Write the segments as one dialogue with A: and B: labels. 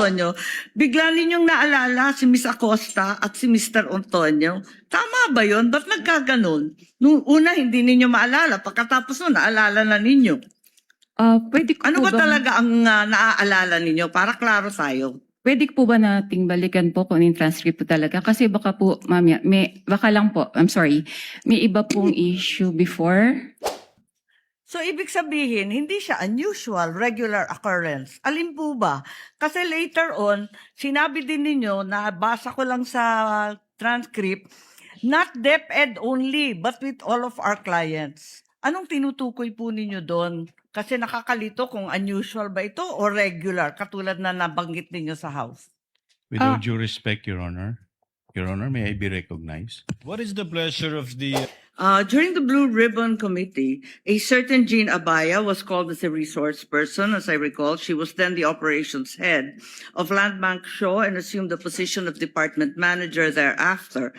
A: Antonio, bigla ninyong naalala si Miss Acosta at si Mr. Antonio. Tama ba yun? Ba't nagkaganon? Nung una, hindi ninyo maalala. Pagkatapos nun, naalala na ninyo.
B: Pwede ko
A: Ano
B: po
A: ba talaga ang naaalala ninyo? Para klaro tayo.
B: Pwede po ba nating balikan po kung yung transcript po talaga? Kasi baka po, mamaya, baka lang po, I'm sorry, may iba pong issue before.
A: So, ibig sabihin, hindi siya unusual, regular occurrence. Alin po ba? Kasi later on, sinabi din ninyo, nabasa ko lang sa transcript, not DepEd only, but with all of our clients. Anong tinutukoy po ninyo doon? Kasi nakakalito kung unusual ba ito o regular, katulad na nabanggit ninyo sa House.
C: With all due respect, Your Honor, may I be recognized?
D: What is the pleasure of the
A: During the Blue Ribbon Committee, a certain Jean Abaya was called as a resource person. As I recall, she was then the operations head of Landbank Shaw and assumed the position of department manager thereafter.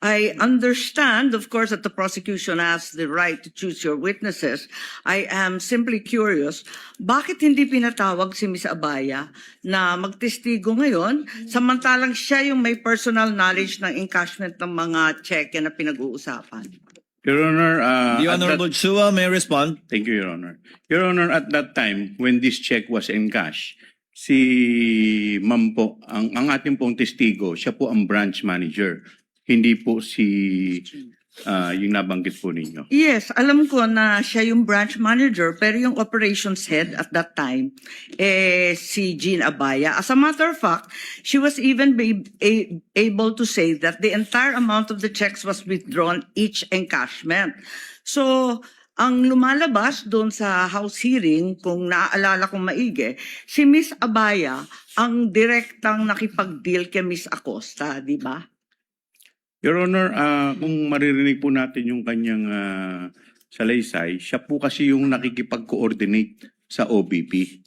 A: I understand, of course, that the prosecution has the right to choose your witnesses. I am simply curious, bakit hindi pinatawag si Ms. Abaya na magtestigo ngayon, samantalang siya yung may personal knowledge ng encashment ng mga cheque na pinag-uusapan?
C: Your Honor,
D: the
C: at
D: Honorable
C: that-
D: Chua may respond.
C: Thank you, Your Honor. Your Honor, at that time, when this check was encash, si Ma'am po, ang ating pong testigo, siya po ang branch manager. Hindi po si yung nabanggit po ninyo.
A: Yes, alam ko na siya yung branch manager, pero yung operations head at that time, si Jean Abaya. As a matter of fact, she was even able to say that the entire amount of the checks was withdrawn each encashment. So, ang lumalabas doon sa House hearing, kung naaalala kong maigi, si Miss Abaya ang direktang nakipag-deal kay Miss Acosta, di ba?
C: Your Honor, kung maririnig po natin yung kanyang salaysay, siya po kasi yung nakikipag-coordinate sa OBP.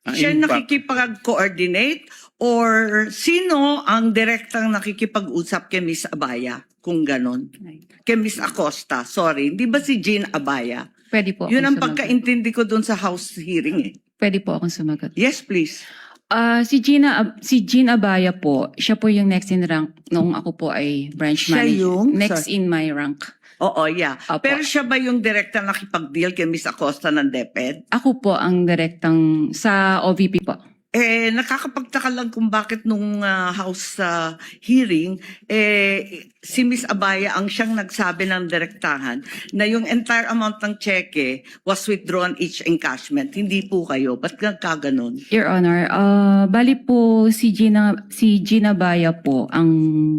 A: Siya
C: In fact,
A: nakikipag-coordinate or sino ang direktang nakikipag-usap kay Miss Abaya? Kung ganon. Kay Miss Acosta, sorry. Di ba si Jean Abaya?
B: Pwede po
A: Yun ang
B: akong sumagot.
A: pagkaintindi ko doon sa House hearing eh.
B: Pwede po akong sumagot.
A: Yes, please.
B: Si Jean Abaya po, siya po yung next in rank nung ako po ay branch
A: Siya
B: manager.
A: yung-
B: Next in my rank.
A: Oo, yeah.
B: Opo.
A: Pero siya ba yung direktang nakipag-deal kay Miss Acosta ng DepEd?
B: Ako po ang direktang sa OVP po.
A: Nakakapagtaka lang kung bakit nung House hearing, si Miss Abaya ang siyang nagsabi ng direktahan na yung entire amount ng cheque was withdrawn each encashment. Hindi po kayo. Ba't nagkaganon?
B: Your Honor, bali po si Gina Baya po ang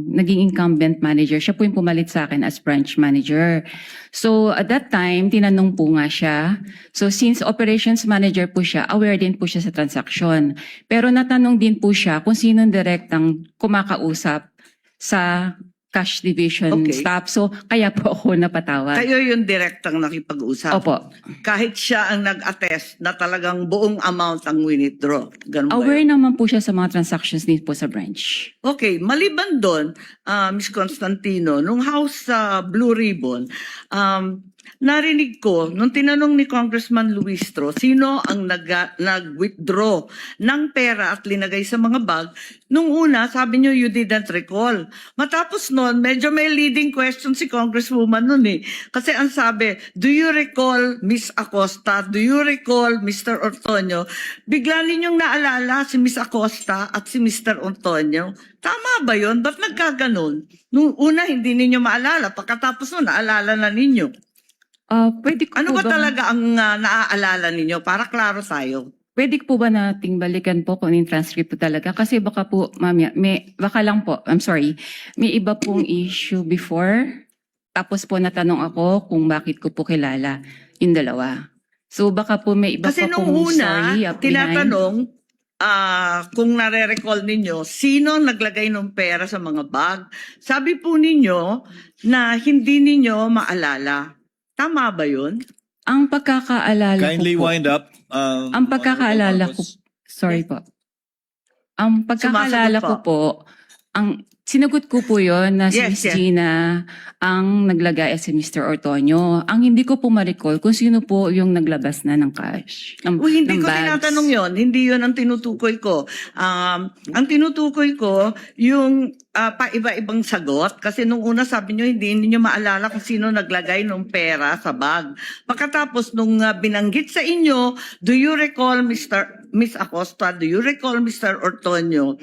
B: naging incumbent manager. Siya po yung pumalit sa akin as branch manager. So at that time, tinanong po nga siya. So since operations manager po siya, aware din po siya sa transaction. Pero natanong din po siya kung sino direktang kumakausap sa cash division
A: Okay.
B: staff. So kaya po ako napatawag.
A: Kayo yung direktang nakipag-usap.
B: Opo.
A: Kahit siya ang nag-attest na talagang buong amount ang withdraw. Ganun ba
B: Aware
A: yun?
B: naman po siya sa mga transactions din po sa branch.
A: Okay, maliban doon, Ms. Constantino, nung House Blue Ribbon, narinig ko, nung tinanong ni Congressman Luistro, sino ang nag-withdraw ng pera at linagay sa mga bag, nung una, sabi niyo, you didn't recall. Matapos noon, medyo may leading question si Congresswoman noon eh. Kasi ang sabi, do you recall Miss Acosta? Do you recall Mr. Ortonio? Bigla ninyong naalala si Miss Acosta at si Mr. Ortonio. Tama ba yun? Ba't nagkaganon? Nung una, hindi ninyo maalala. Pagkatapos noon, naalala na ninyo.
B: Pwede ko
A: Ano
B: po
A: ba talaga ang naaalala ninyo? Para klaro tayo.
B: Pwede po ba nating balikan po kung yung transcript po talaga? Kasi baka po, mamaya, baka lang po, I'm sorry, may iba pong issue before. Tapos po natanong ako kung bakit ko po kilala yung dalawa. So baka po may iba
A: Kasi
B: pa
A: nung
B: pong
A: una,
B: story up behind.
A: tinatanong, kung nare-recall ninyo, sino naglagay ng pera sa mga bag? Sabi po ninyo na hindi ninyo maalala. Tama ba yun?
B: Ang pagkakaalala
D: Kindly
B: ko po,
D: wind up.
B: ang pagkakaalala ko, sorry po. Ang pagkakaalala
A: Sumasagot
B: ko po, Ang sinagot ko po yon na si
A: Yes,
B: Miss
A: yes.
B: Gina ang naglagay at si Mr. Ortonio. Ang hindi ko po ma-recall kung sino po yung naglabas na ng cash.
A: Uy, hindi
B: ng
A: ko
B: bags.
A: tinatanong yon. Hindi yon ang tinutukoy ko. Ang tinutukoy ko, yung paiba-ibang sagot. Kasi nung una sabi nyo, hindi niyo maalala kung sino naglagay ng pera sa bag. Pagkatapos nung binanggit sa inyo, do you recall Miss Acosta, do you recall Mr. Ortonio?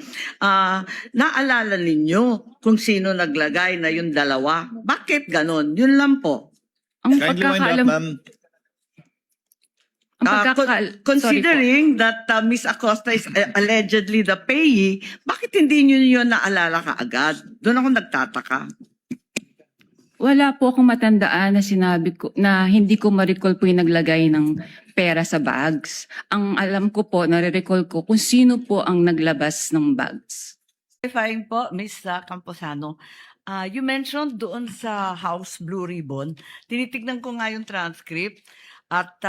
A: Naalala ninyo kung sino naglagay na yung dalawa? Bakit ganon? Yun lang po.
B: Ang
D: Kindly wind up,
B: pagkakaalam,
D: ma'am.
B: ang pagkakaal-
A: Considering that Miss Acosta is allegedly the payee, bakit hindi niyo yun naalala kaagad? Doon ako nagtataka.
B: wala po akong matandaan na sinabi ko na hindi ko ma-recall po yung naglagay ng pera sa bags. Ang alam ko po, nare-recall ko kung sino po ang naglabas ng bags.
A: Clarifying po, Miss Camposano, you mentioned doon sa House Blue Ribbon, tinitignan ko nga yung transcript, at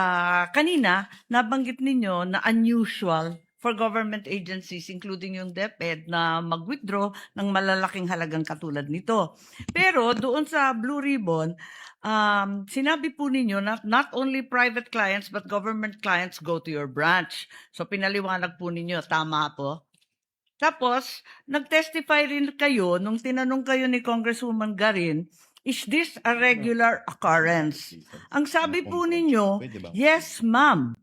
A: kanina, nabanggit ninyo na unusual for government agencies, including yung DepEd, na mag-withdraw ng malalaking halagang katulad nito. Pero doon sa Blue Ribbon, sinabi po ninyo na not only private clients but government clients go to your branch. So pinaliwanag po ninyo, tama po? Tapos, nag-testify rin kayo nung tinanong kayo ni Congresswoman Garin, is this a regular occurrence? Ang sabi po ninyo, yes, ma'am.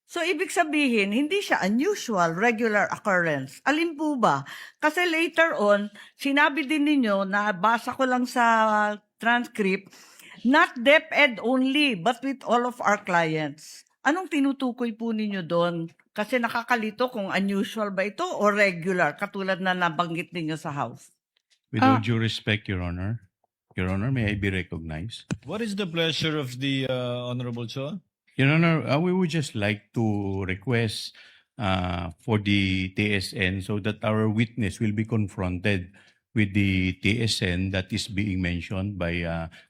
A: So, ibig sabihin, hindi siya unusual, regular occurrence. Alin po ba? Kasi later on, sinabi din ninyo, nabasa ko lang sa transcript, not DepEd only, but with all of our clients. Anong tinutukoy po ninyo doon? Kasi nakakalito kung unusual ba ito o regular, katulad na nabanggit ninyo sa House.
C: With all due respect, Your Honor, may I be recognized?
D: What is the pleasure of the Honorable Chua?
C: Your Honor, we would just like to request for the TSN so that our witness will be confronted with the TSN that is being mentioned by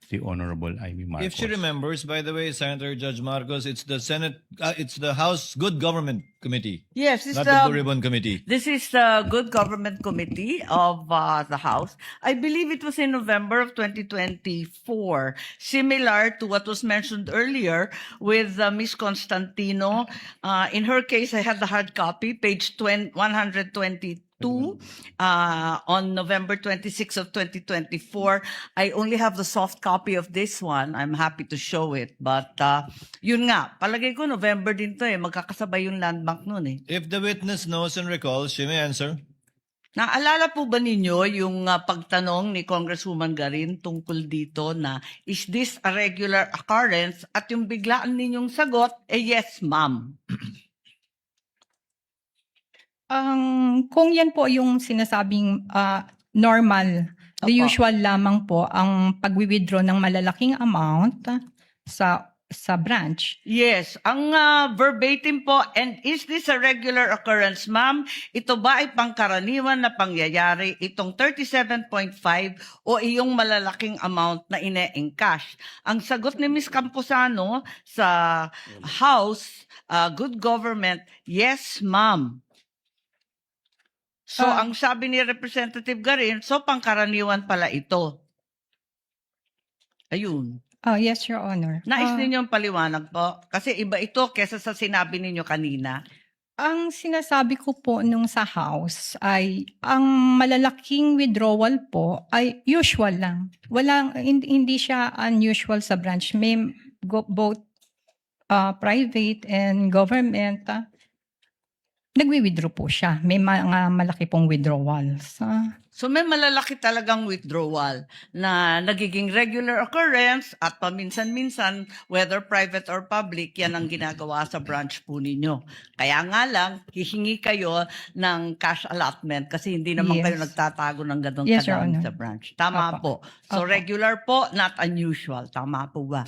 C: the Honorable Amy Marcos.
D: If she remembers, by the way, Senator Judge Marcos, it's the Senate, it's the House Good Government Committee,
A: Yes, it's
D: not the Blue Ribbon Committee.
A: This is the Good Government Committee of the House. I believe it was in November of 2024, similar to what was mentioned earlier with Ms. Constantino. In her case, I had the hard copy, page 122. On November 26 of 2024. I only have the soft copy of this one. I'm happy to show it. But yun nga, palagay ko November din to magkakasabay yung land bank nun
D: If the witness knows and recalls, she may answer.
A: Naalala po ba ninyo yung pagtanong ni Congresswoman Garin tungkol dito na is this a regular occurrence? At yung biglaan ninyong sagot, yes ma'am.
E: Kung yan po yung sinasabing normal, the
A: Opo.
E: usual lamang po ang pag-withdraw ng malalaking amount sa branch.
A: Yes, ang verbatim po, and is this a regular occurrence, ma'am? Ito ba ay pangkaraniwan na pangyayari, itong 37.5 o iyong malalaking amount na ine-encash? Ang sagot ni Ms. Camposano sa House, Good Government, yes, ma'am. So, ang sabi ni Representative Garin, so pangkaraniwan pala ito. Ayun.
E: Yes, Your Honor.
A: Nais ninyong paliwanag po? Kasi iba ito kesa sa sinabi ninyo kanina.
E: Ang sinasabi ko po nung sa House ay ang malalaking withdrawal po ay usual lang. Hindi siya unusual sa branch. May both private and government. Nagwi-withdraw po siya. May mga malaki pong withdrawals.
A: So may malalaki talagang withdrawal na nagiging regular occurrence at paminsan-minsan, whether private or public, yan ang ginagawa sa branch po ninyo. Kaya nga lang, hihingi kayo ng cash allotment kasi hindi naman
E: Yes.
A: kayo nagtatago ng ganong
E: Yes, Your
A: kadami
E: Honor.
A: sa branch. Tama
E: Opo.
A: po. So
E: Opo.
A: regular po, not unusual. Tama po ba?